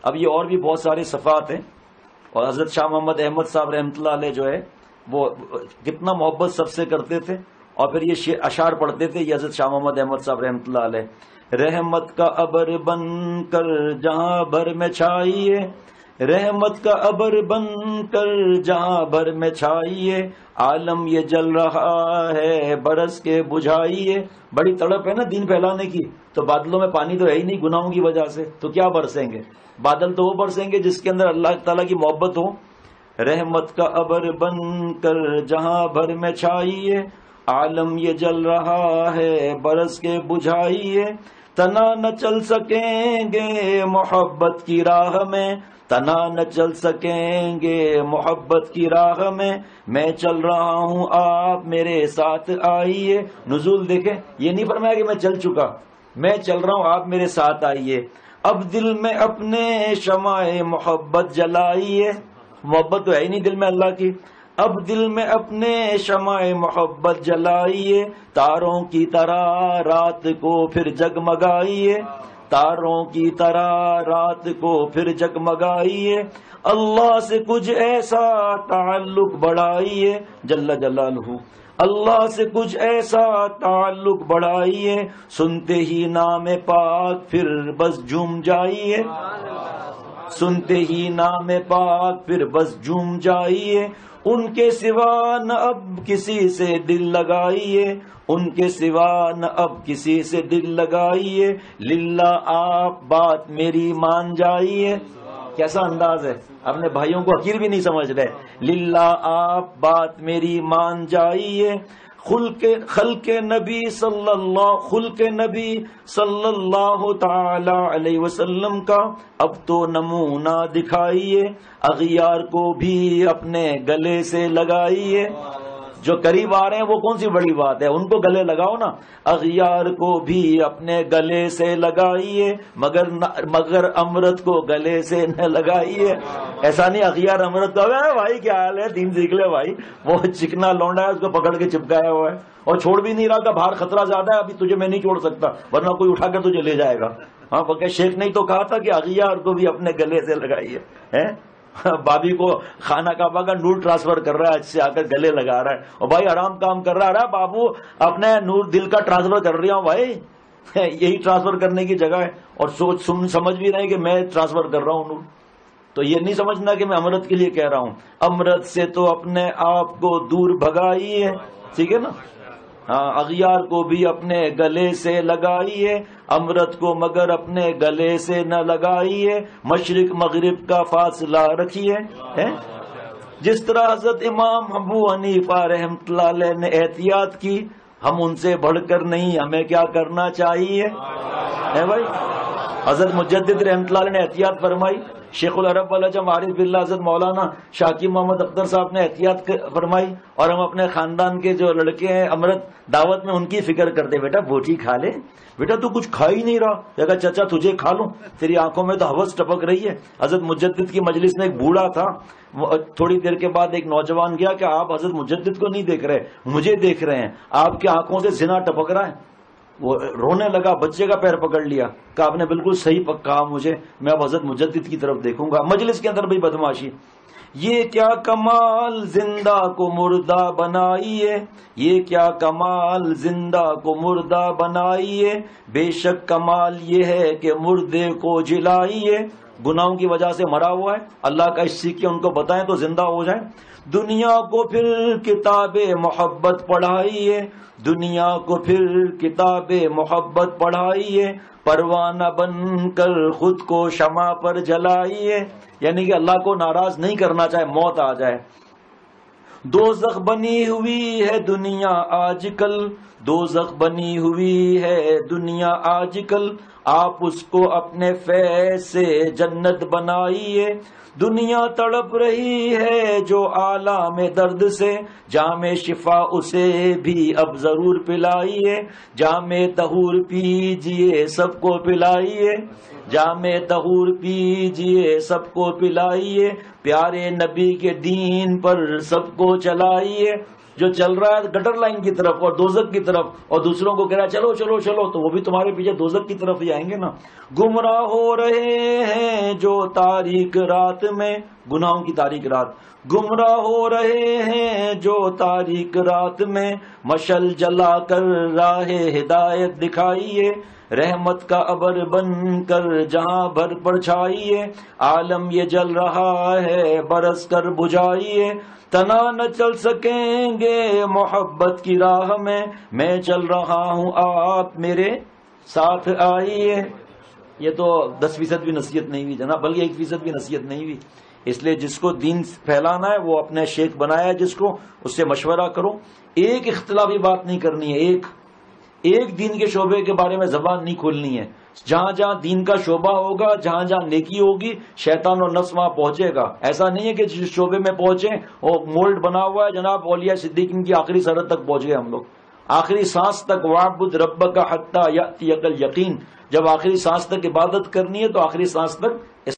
اب یہ اور بھی بہت سارے صفات ہیں، اور حضرت شاہ محمد احمد صاحب رحمۃ اللہ علیہ جو ہے وہ کتنا محبت سب سے کرتے تھے، اور پھر یہ اشعار پڑھتے تھے یہ حضرت شاہ محمد احمد صاحب رحمۃ اللہ علیہ: رحمت کا ابر بن کر جہاں بھر میں چھائیے، رحمت کا ابر بن کر جہاں بھر میں چھائیے، عالم یہ جل رہا ہے برس کے بجھائیے۔ بڑی تڑپ ہے نا دین پھیلانے کی، تو بادلوں میں پانی تو ہے ہی نہیں گناہوں کی وجہ سے، تو کیا برسیں گے؟ بادل تو وہ برسیں گے جس کے اندر اللہ تعالیٰ کی محبت ہو۔ رحمت کا ابر بن کر جہاں بھر میں چھائیے، عالم یہ جل رہا ہے برس کے بجھائیے، تنا نہ چل سکیں گے محبت کی راہ میں، تنا نہ چل سکیں گے محبت کی راہ میں چل رہا ہوں آپ میرے ساتھ آئیے۔ نزول دیکھیں، یہ نہیں فرمایا کہ میں چل چکا، میں چل رہا ہوں آپ میرے ساتھ آئیے۔ اب دل میں اپنے شمع محبت جلائیے، محبت تو ہے ہی نہیں دل میں اللہ کی، اب دل میں اپنے شمع محبت جلائیے، تاروں کی طرح رات کو پھر جگمگائیے، تاروں کی طرح رات کو پھر جگمگائیے، اللہ سے کچھ ایسا تعلق بڑھائیے جل جلالہ، اللہ سے کچھ ایسا تعلق بڑھائیے، سنتے ہی نام پاک پھر بس جھوم جائیے، سنتے ہی نام پاک پھر بس جھوم جائیے، ان کے سوا نہ اب کسی سے دل لگائیے، ان کے سوا نہ اب کسی سے دل لگائیے، للہ آپ بات میری مان جائیے۔ کیسا انداز ہے، اپنے بھائیوں کو حقیر بھی نہیں سمجھ رہے، للہ آپ بات میری مان جائیے۔ خلق نبی صلی اللہ تعالی علیہ وسلم کا اب تو نمونہ دکھائیے، اغیار کو بھی اپنے گلے سے لگائیے۔ جو قریب آ رہے ہیں وہ کون سی بڑی بات ہے، ان کو گلے لگاؤ نا، اغیار کو بھی اپنے گلے سے لگائیے، مگر امرت کو گلے سے نہ لگائیے۔ ایسا نہیں اغیار امرت کو بھائی کیا حال ہے دین سیکھ لے بھائی، وہ چکنا لونڈا ہے اس کو پکڑ کے چپکایا ہوا ہے اور چھوڑ بھی نہیں رہا کہ باہر خطرہ زیادہ ہے، ابھی تجھے میں نہیں چھوڑ سکتا ورنہ کوئی اٹھا کر تجھے لے جائے گا۔ ہاں بلکہ شیخ نے تو کہا تھا کہ اغیار کو بھی اپنے گلے سے لگائیے۔ بابی کو خانہ کعبہ کا نور ٹرانسفر کر رہا ہے، سے آ کر گلے لگا رہا ہے، اور بھائی آرام کام کر رہا ہے بابو اپنے نور دل کا ٹرانسفر کر رہا ہوں بھائی، یہی ٹرانسفر کرنے کی جگہ ہے، اور سمجھ بھی رہے کہ میں ٹرانسفر کر رہا ہوں نور، تو یہ نہیں سمجھنا کہ میں امرت کے لیے کہہ رہا ہوں، امرت سے تو اپنے آپ کو دور بھگائیے، ٹھیک ہے نا۔ ہاں اغیار کو بھی اپنے گلے سے لگائیے، امرت کو مگر اپنے گلے سے نہ لگائیے، مشرق مغرب کا فاصلہ رکھیے۔ جس طرح حضرت امام ابو حنیفہ رحمۃ اللہ علیہ نے احتیاط کی، ہم ان سے بڑھ کر نہیں، ہمیں کیا کرنا چاہیے بھائی؟ حضرت مجدد رحمۃ اللہ علیہ نے احتیاط فرمائی، شیخ العرب والعجم عارف باللہ حضرت مولانا شاکر محمد اختر صاحب نے احتیاط فرمائی، اور ہم اپنے خاندان کے جو لڑکے ہیں امرت دعوت میں ان کی فکر کرتے، بیٹا بوٹی کھا لے، بیٹا تو کچھ کھا ہی نہیں رہا، کہا چچا تجھے کھا لوں، تیری آنکھوں میں تو ہوس ٹپک رہی ہے۔ حضرت مجدد کی مجلس میں ایک بوڑھا تھا، تھوڑی دیر کے بعد ایک نوجوان گیا کہ آپ حضرت مجدد کو نہیں دیکھ رہے، مجھے دیکھ رہے ہیں، آپ کی آنکھوں سے زنا ٹپک رہا ہے۔ وہ رونے لگا، بچے کا پیر پکڑ لیا، کہا آپ نے بالکل صحیح کہا مجھے، میں اب حضرت مجدد کی طرف دیکھوں گا۔ مجلس کے اندر بھی بدماشی، یہ کیا کمال زندہ کو مردہ بنائیے، یہ کیا کمال زندہ کو مردہ بنائیے، بے شک کمال یہ ہے کہ مردے کو جلائیے۔ گناہوں کی وجہ سے مرا ہوا ہے، اللہ کا اس سیکھ کے ان کو بتائیں تو زندہ ہو جائیں۔ دنیا کو پھر کتاب محبت پڑھائیے، دنیا کو پھر کتاب محبت پڑھائیے، پروانہ بن کر خود کو شمع پر جلائیے، یعنی کہ اللہ کو ناراض نہیں کرنا چاہے موت آ جائے۔ دوزخ بنی ہوئی ہے دنیا آج کل، دوزخ بنی ہوئی ہے دنیا آج کل، آپ اس کو اپنے فیض سے جنت بنائیے۔ دنیا تڑپ رہی ہے جو عالم درد سے، جام شفا اسے بھی اب ضرور پلائیے، جام طہور پیجئے سب کو پلائیے، جام طہور پیجئے سب کو پلائیے، پیارے نبی کے دین پر سب کو چلائیے۔ جو چل رہا ہے گٹر لائن کی طرف اور دوزخ کی طرف، اور دوسروں کو کہہ رہا ہے چلو چلو چلو، تو وہ بھی تمہارے پیچھے دوزخ کی طرف ہی آئیں گے نا۔ گمراہ ہو رہے ہیں جو تاریک رات میں، گناہوں کی تاریک رات، گمراہ ہو رہے ہیں جو تاریک رات میں، مشل جلا کر راہ ہدایت دکھائیے، رحمت کا ابر بن کر جہاں بھر پر چھائیے، عالم یہ جل رہا ہے برس کر بجھائیے، تنا نہ چل سکیں گے محبت کی راہ میں چل رہا ہوں آپ میرے ساتھ آئیے۔ یہ تو 10% بھی نصیحت نہیں ہوئی جناب، بلکہ 1% بھی نصیحت نہیں ہوئی۔ اس لیے جس کو دین پھیلانا ہے وہ اپنے شیخ بنایا ہے جس کو، اس سے مشورہ کرو، ایک اختلافی بات نہیں کرنی ہے، ایک دین کے شعبے کے بارے میں زبان نہیں کھولنی ہے۔ جہاں جہاں دین کا شعبہ ہوگا، جہاں جہاں نیکی ہوگی، شیطان اور نفس وہاں پہنچے گا۔ ایسا نہیں ہے کہ جس شعبے میں پہنچے اور مولڈ بنا ہوا ہے جناب اولیاء صدیقین کی آخری سرحد تک پہنچ گئے ہم لوگ، آخری سانس تک، وَاعْبُدْ رَبَّكَ حَتَّىٰ يَأْتِيَكَ الْيَقِينُ، جب آخری سانس تک عبادت کرنی ہے تو آخری سانس تک